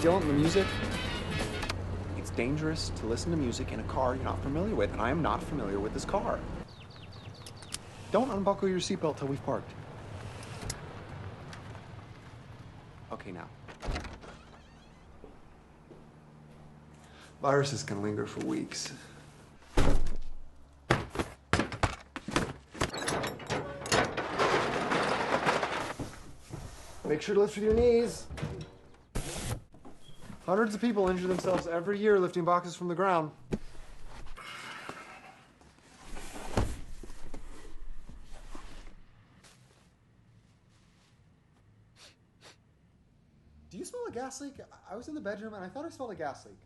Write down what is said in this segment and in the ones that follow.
Dylan, the music. It's dangerous to listen to music in a car you're not familiar with, and I am not familiar with this car. Don't unbuckle your seatbelt till we've parked. Okay, now. Viruses can linger for weeks. Make sure to lift with your knees. Hundreds of people injure themselves every year lifting boxes from the ground. Do you smell a gas leak? I was in the bedroom and I thought I smelled a gas leak.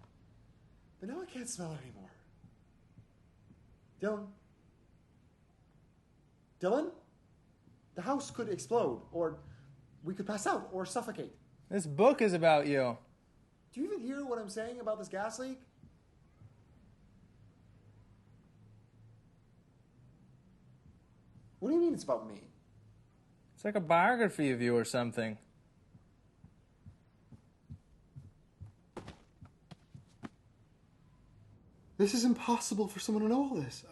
But now I can't smell it anymore. Dylan? Dylan? The house could explode, or we could pass out or suffocate. This book is about you. Do you even hear what I'm saying about this gas leak? What do you mean it's about me? It's like a biography of you or something. This is impossible for someone to know all this.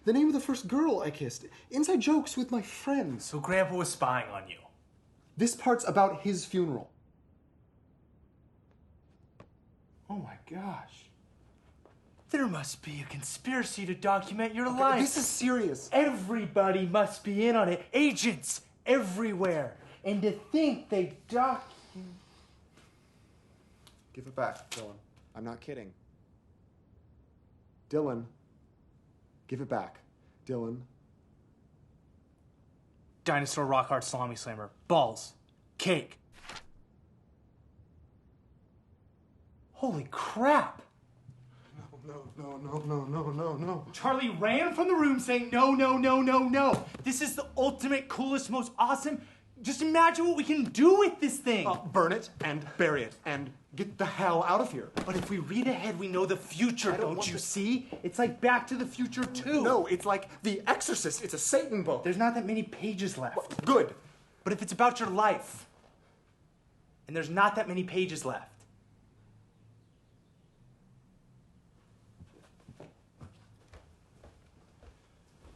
The name of the first girl I kissed. Inside jokes with my friends. So Grandpa was spying on you. This part's about his funeral. Oh my gosh. There must be a conspiracy to document your life. This is serious. Everybody must be in on it. Agents everywhere. And to think they Give it back, Dylan. I'm not kidding. Dylan, give it back. Dylan. Dinosaur rock hard salami slammer. Balls. Cake. Holy crap! No. Charlie ran from the room saying no. This is the ultimate, coolest, most awesome. Just imagine what we can do with this thing. Burn it and bury it and get the hell out of here. But if we read ahead, we know the future, don't you see? It's like Back to the Future 2. No, it's like The Exorcist. It's a Satan book. There's not that many pages left. Good. But if it's about your life, and there's not that many pages left.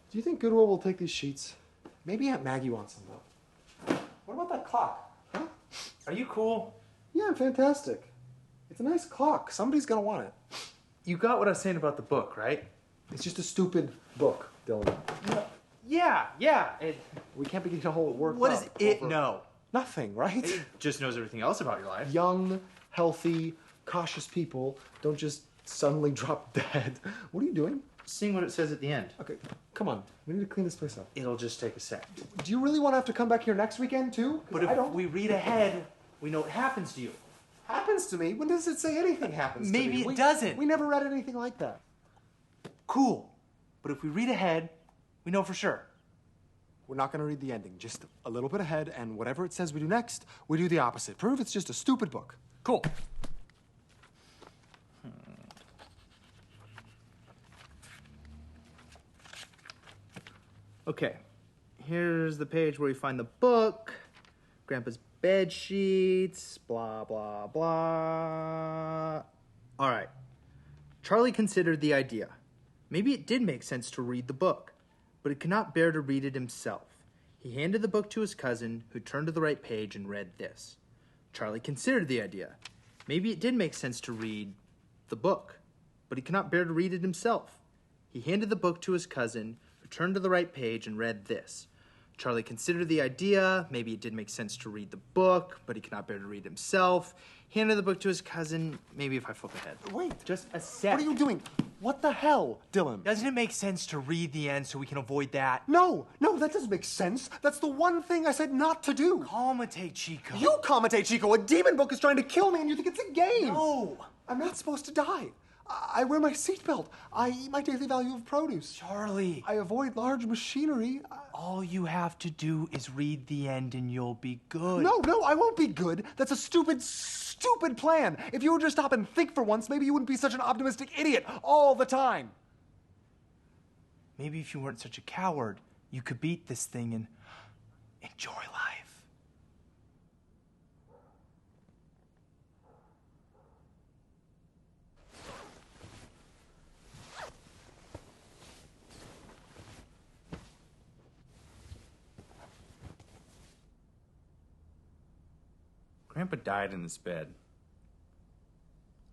Do you think Goodwill will take these sheets? Maybe Aunt Maggie wants them, though. What about that clock? Huh? Are you cool? Yeah, I'm fantastic. It's a nice clock. Somebody's gonna want it. You got what I was saying about the book, right? It's just a stupid book, Dylan. Yeah. We can't be getting a whole worked What up does it over know? Nothing, right? It just knows everything else about your life. Young, healthy, cautious people don't just suddenly drop dead. What are you doing? Seeing what it says at the end. Okay, come on. We need to clean this place up. It'll just take a sec. Do you really want to have to come back here next weekend, too? But if we read ahead, we know what happens to you. Happens to me? When does it say anything happens to me? Maybe it doesn't. We never read anything like that. Cool. But if we read ahead, we know for sure. We're not going to read the ending. Just a little bit ahead, and whatever it says we do next, we do the opposite. Prove it's just a stupid book. Cool. Okay, here's the page where we find the book, Grandpa's bed sheets, blah, blah, blah. All right. Charlie considered the idea. Maybe it did make sense to read the book, but he could not bear to read it himself. He handed the book to his cousin, who turned to the right page and read this. Charlie considered the idea. Maybe it did make sense to read the book, but he could not bear to read it himself. He handed the book to his cousin, who turned to the right page and read this. Charlie considered the idea. Maybe it did make sense to read the book, but he could not bear to read it himself. He handed the book to his cousin. Maybe if I flip ahead. Wait. Just a sec. What are you doing? What the hell, Dylan? Doesn't it make sense to read the end so we can avoid that? No, that doesn't make sense. That's the one thing I said not to do. Calmate, Chico. You calmate, Chico. A demon book is trying to kill me, and you think it's a game. No. I'm not supposed to die. I wear my seatbelt. I eat my daily value of produce. Charlie. I avoid large machinery. All you have to do is read the end and you'll be good. No, I won't be good. That's a stupid plan. If you would just stop and think for once, maybe you wouldn't be such an optimistic idiot all the time. Maybe if you weren't such a coward, you could beat this thing and enjoy life. Grandpa died in his bed.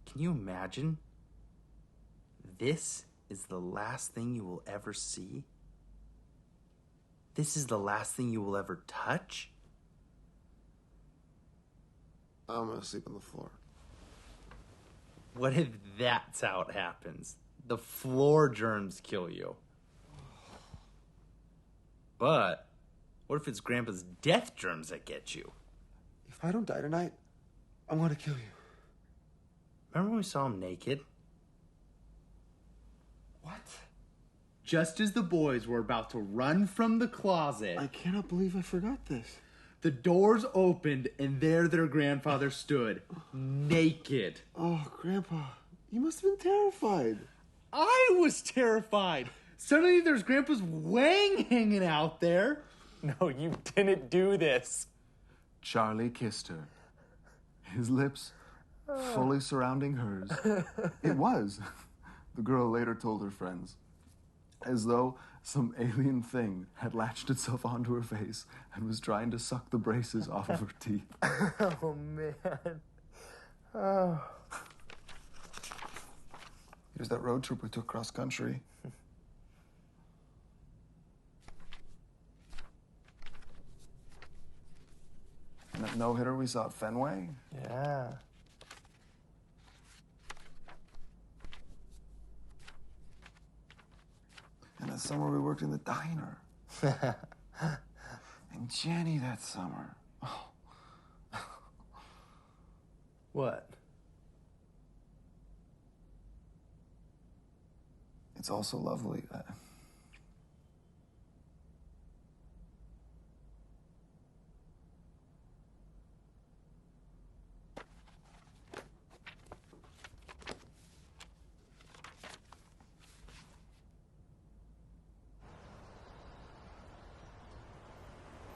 Can you imagine? This is the last thing you will ever see? This is the last thing you will ever touch? I'm gonna sleep on the floor. What if that's how it happens? The floor germs kill you. But what if it's Grandpa's death germs that get you? If I don't die tonight, I'm gonna kill you. Remember when we saw him naked? What? Just as the boys were about to run from the closet, I cannot believe I forgot this. the doors opened and there their grandfather stood, naked. Oh, Grandpa, you must have been terrified. I was terrified. Suddenly there's Grandpa's wang hanging out there. No, you didn't do this. Charlie kissed her, his lips fully surrounding hers. It was, the girl later told her friends, as though some alien thing had latched itself onto her face and was trying to suck the braces off of her teeth. Oh, man. Oh. Here's that road trip we took cross country. And that no-hitter we saw at Fenway? Yeah. And that summer we worked in the diner. And Jenny that summer. Oh. What? It's all so lovely.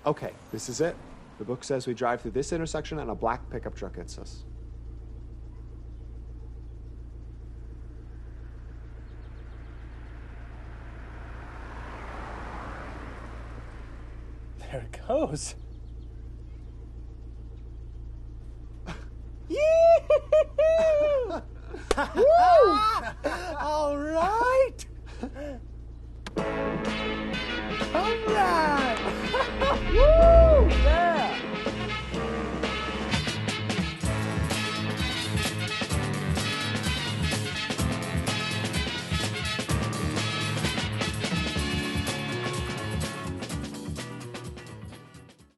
Okay, this is it. The book says we drive through this intersection and a black pickup truck hits us. There it goes.